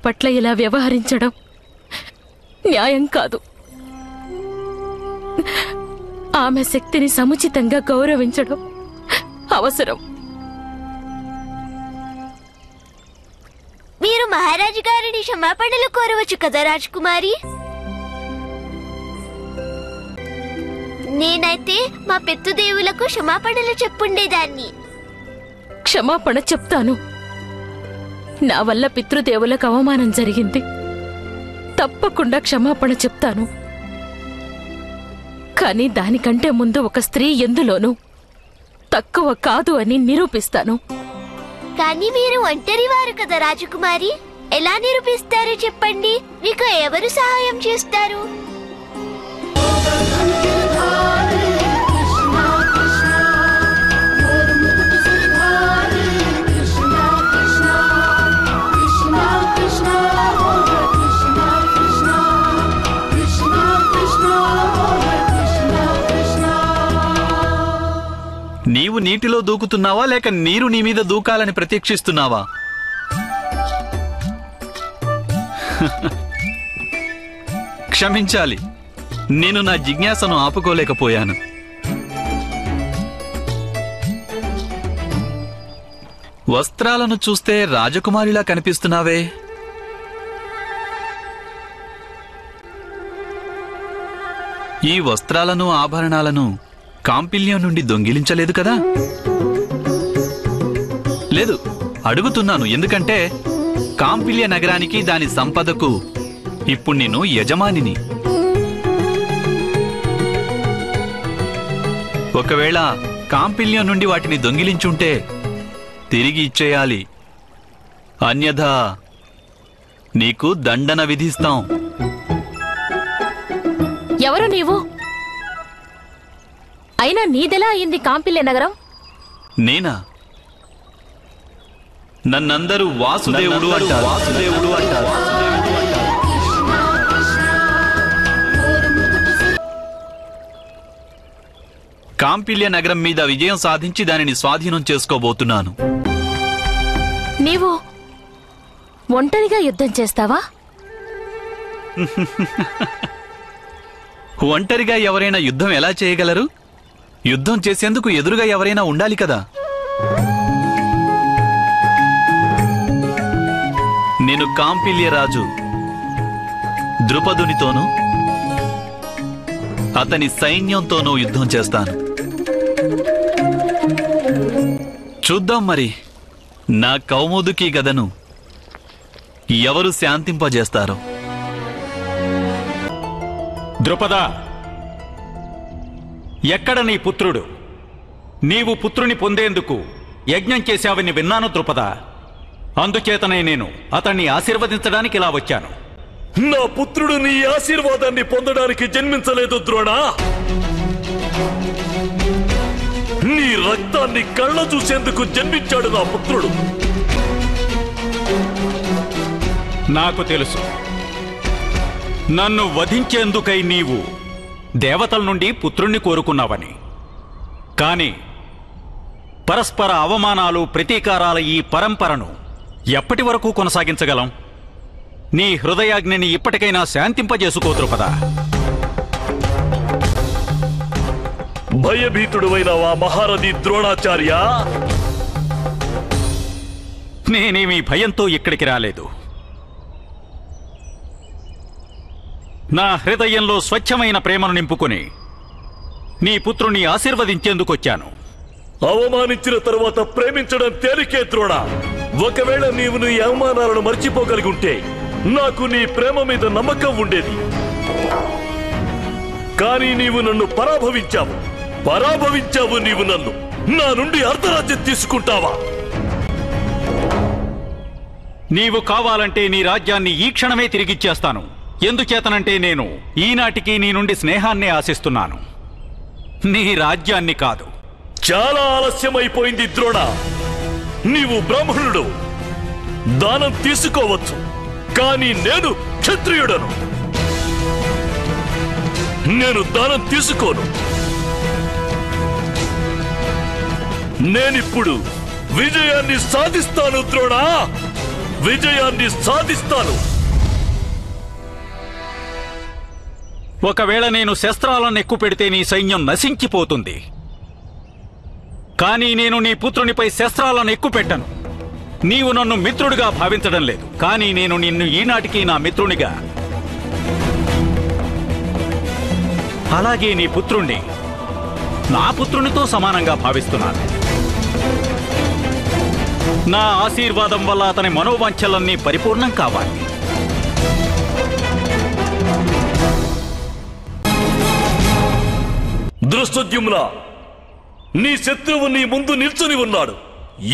పట్ల ఇలా వ్యవహరించడం న్యాయం కాదు. ఆమె శక్తిని సముచితంగా గౌరవించడం అవసరం. మీరు మహారాజు గారిని క్షమాపణలు కోరవచ్చు కదా రాజకుమారి. నేనైతే మా పితృదేవులకు క్షమాపణలు చెప్పుండేదాన్ని. క్షమాపణ చెప్తాను. నా వల్ల పితృదేవులకు అవమానం జరిగింది. తప్పకుండా క్షమాపణ చెప్తాను. కానీ దానికంటే ముందు ఒక స్త్రీ ఎందులోనూ తక్కువ కాదు అని నిరూపిస్తాను. కానీ మీరు ఒంటరివారు కదా రాజకుమారి. ఎలా నిరూపిస్తారు చెప్పండి? మీకు ఎవరు సహాయం చేస్తారు? నీవు నీటిలో దూకుతున్నావా లేక నీరు నీ మీద దూకాలని ప్రతీక్షిస్తున్నావా? క్షమించాలి, నేను నా జిజ్ఞాసను ఆపుకోలేకపోయాను. వస్త్రాలను చూస్తే రాజకుమారిలా కనిపిస్తున్నావే. ఈ వస్త్రాలను ఆభరణాలను కాంపిల్యం నుండి దొంగిలించలేదు కదా? లేదు, అడుగుతున్నాను. ఎందుకంటే కాంపిల్య నగరానికి దాని సంపదకు ఇప్పుడు నేను యజమానిని. ఒకవేళ కాంపిల్యం నుండి వాటిని దొంగిలించుంటే తిరిగి ఇచ్చేయాలి. అన్యథా నీకు దండన విధిస్తాం. ఎవరు నీవు? అయినా నీదెలా అయింది కాంపిల్య నగరం? నేనా? నన్నందరూ వాసుదేవుడు అంటారు. కాంపిల్య నగరం మీద విజయం సాధించి దానిని స్వాధీనం చేసుకోబోతున్నాను. నీవు ఒంటరిగా యుద్ధం చేస్తావా? ఒంటరిగా ఎవరైనా యుద్ధం ఎలా చేయగలరు? యుద్ధం చేసేందుకు ఎదురుగా ఎవరైనా ఉండాలి కదా. నేను కాంపిల్య రాజు ద్రుపదునితోనూ అతని సైన్యంతోనూ యుద్ధం చేస్తాను. చూద్దాం మరి నా కౌముదుకి గదను ఎవరు శాంతింపజేస్తారో. ద్రుపద, ఎక్కడ నీ పుత్రుడు? నీవు పుత్రుని పొందేందుకు యజ్ఞం చేశావని విన్నాను ద్రుపద. అందుచేతనే నేను అతన్ని ఆశీర్వదించడానికి ఇలా వచ్చాను. నా పుత్రుడు నీ ఆశీర్వాదాన్ని పొందడానికి జన్మించలేదు ద్రోణ. నీ రక్తాన్ని కళ్ళ చూసేందుకు జన్మించాడు నా పుత్రుడు. నాకు తెలుసు, నన్ను వధించేందుకై నీవు దేవతల నుండి పుత్రుణ్ణి కోరుకున్నావని. కాని పరస్పర అవమానాలు, ప్రతీకారాల ఈ పరంపరను ఎప్పటి వరకు కొనసాగించగలం? నీ హృదయాగ్నిని ఇప్పటికైనా శాంతింపజేసుకో ద్రుపద. భయభీతుడువైనవా మహారథి ద్రోణాచార్య? నేనేమీ భయంతో ఇక్కడికి రాలేదు. నా హృదయంలో స్వచ్ఛమైన ప్రేమను నింపుకుని నీ పుత్రుని ఆశీర్వదించేందుకొచ్చాను. అవమానించిన తరువాత ప్రేమించడం తేలికే ద్రోణ. ఒకవేళ నీవు నీ అవమానాలను మర్చిపోగలిగి ఉంటే నాకు నీ ప్రేమ మీద నమ్మకం ఉండేది. కానీ నీవు నన్ను పరాభవించావు. నీవు నన్ను నా నుండి అర్ధరాజ్యం తీసుకుంటావా? నీవు కావాలంటే నీ రాజ్యాన్ని ఈ క్షణమే తిరిగిచ్చేస్తాను. ఎందుచేతనంటే నేను ఈనాటికి నీ నుండి స్నేహాన్నే ఆశిస్తున్నాను, నీ రాజ్యాన్ని కాదు. చాలా ఆలస్యమైపోయింది ద్రోణ. నీవు బ్రాహ్మణుడు, దానం తీసుకోవచ్చు. కానీ నేను క్షత్రియుడను, నేను దానం తీసుకోను. నేనిప్పుడు విజయాన్ని సాధిస్తాను ద్రోణ. విజయాన్ని సాధిస్తాను. ఒకవేళ నేను శస్త్రాలను ఎక్కువ పెడితే నీ సైన్యం నశించిపోతుంది. కానీ నేను నీ పుత్రునిపై శస్త్రాలను ఎక్కువ పెట్టను. నీవు నన్ను మిత్రుడిగా భావించడం లేదు, కానీ నేను నిన్ను ఈనాటికి నా మిత్రునిగా, అలాగే నీ పుత్రుణ్ణి నా పుత్రునితో సమానంగా భావిస్తున్నాను. నా ఆశీర్వాదం వల్ల అతని మనోవాంఛలన్నీ పరిపూర్ణం కావాలి. దృష్టద్యుమ్న, నీ శత్రువు నీ ముందు నిల్చుని ఉన్నాడు.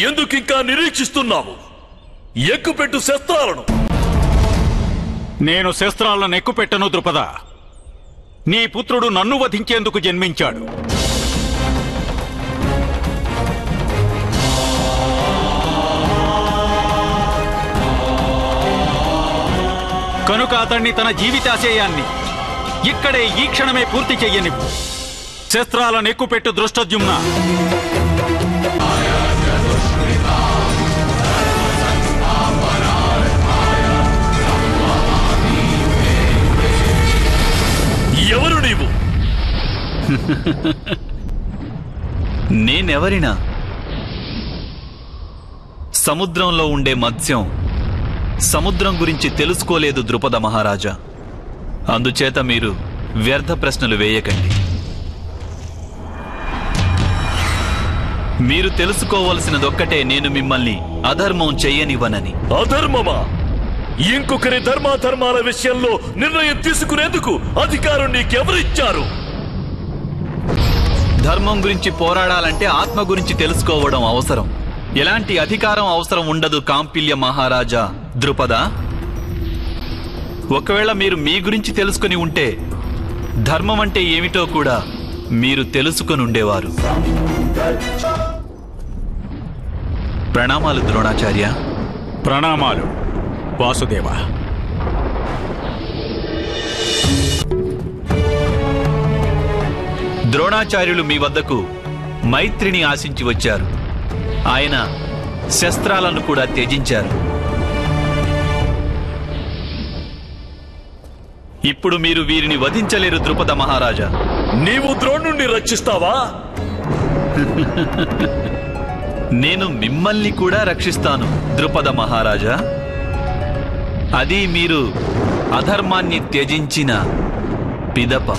ఎందుకింకా నిరీక్షిస్తున్నావు? ఎక్కుపెట్టు శస్త్రాలను. నేను శస్త్రాలను ఎక్కుపెట్టను ద్రుపద. నీ పుత్రుడు నన్ను వధించేందుకు జన్మించాడు. కనుక అతన్ని తన జీవితాశయాన్ని ఇక్కడే ఈ క్షణమే పూర్తి చెయ్యనివ్వు. శస్త్రాలను ఎక్కుపెట్టు దృష్టద్యుమ్న. ఎవరు నీవు? నేనెవరినా? సముద్రంలో ఉండే మత్స్యం సముద్రం గురించి తెలుసుకోలేదు ద్రుపద మహారాజా. అందుచేత మీరు వ్యర్థ ప్రశ్నలు వేయకండి. మీరు తెలుసుకోవలసినదొక్కటే, నేను మిమ్మల్ని అధర్మం చెయ్యనివ్వనని. అధర్మమా? ఇంకొకరి ధర్మాధర్మాల విషయంలో నిర్ణయం తీసుకునేందుకు అధికారం నీకెవరిచ్చారు? ధర్మం గురించి పోరాడాలంటే ఆత్మ గురించి తెలుసుకోవడం అవసరం. ఎలాంటి అధికారం అవసరం ఉండదు కాంపిల్య మహారాజా ద్రుపద. ఒకవేళ మీరు మీ గురించి తెలుసుకుని ఉంటే ధర్మం అంటే ఏమిటో కూడా మీరు తెలుసుకుని ఉండేవారు. ప్రణామాలు ద్రోణాచార్య. ప్రణామాలు వాసుదేవ. ద్రోణాచార్యులు మీ వద్దకు మైత్రిని ఆశించి వచ్చారు. ఆయన శస్త్రాలను కూడా త్యజించారు. ఇప్పుడు మీరు వీరిని వధించలేరు ద్రుపద మహారాజా. నీవు ద్రోణుణ్ణి రక్షిస్తావా? నేను మిమ్మల్ని కూడా రక్షిస్తాను ద్రుపద మహారాజా. అది మీరు అధర్మాన్ని త్యజించిన పిదప.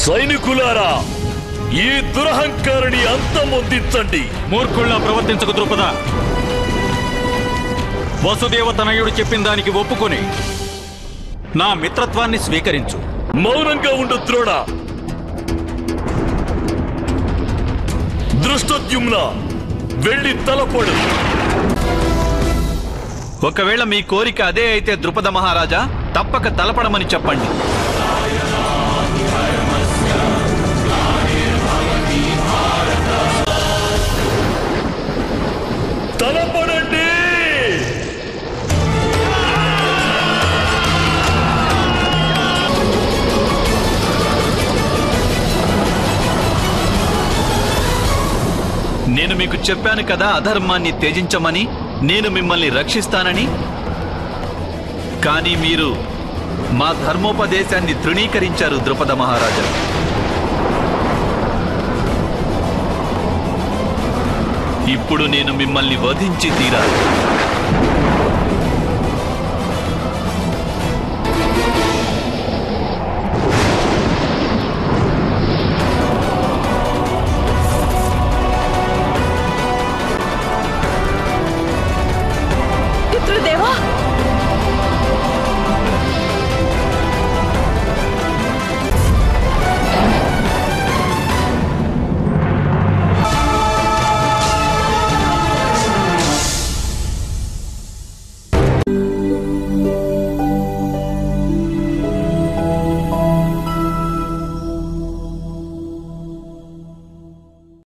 సైనికులారా, ఈ దురహంకారిని అంతమొందించండి. మూర్ఖుల్లా ప్రవర్తించకు ద్రుపద. వసుదేవ తనయుడు చెప్పిన దానికి ఒప్పుకొని నా మిత్రత్వాన్ని స్వీకరించు. మౌనంగా ఉండు ద్రోణ. దృష్టద్యుమ్న, వెళ్ళి తలపడు. ఒకవేళ మీ కోరిక అదే అయితే ద్రుపద మహారాజా, తప్పక తలపడమని చెప్పండి. తలపడండి. నేను మీకు చెప్పాను కదా అధర్మాన్ని త్యజించమని, నేను మిమ్మల్ని రక్షిస్తానని. కానీ మీరు మా ధర్మోపదేశాన్ని తృణీకరించారు ద్రుపద మహారాజా. ఇప్పుడు నేను మిమ్మల్ని వధించి తీరాలి.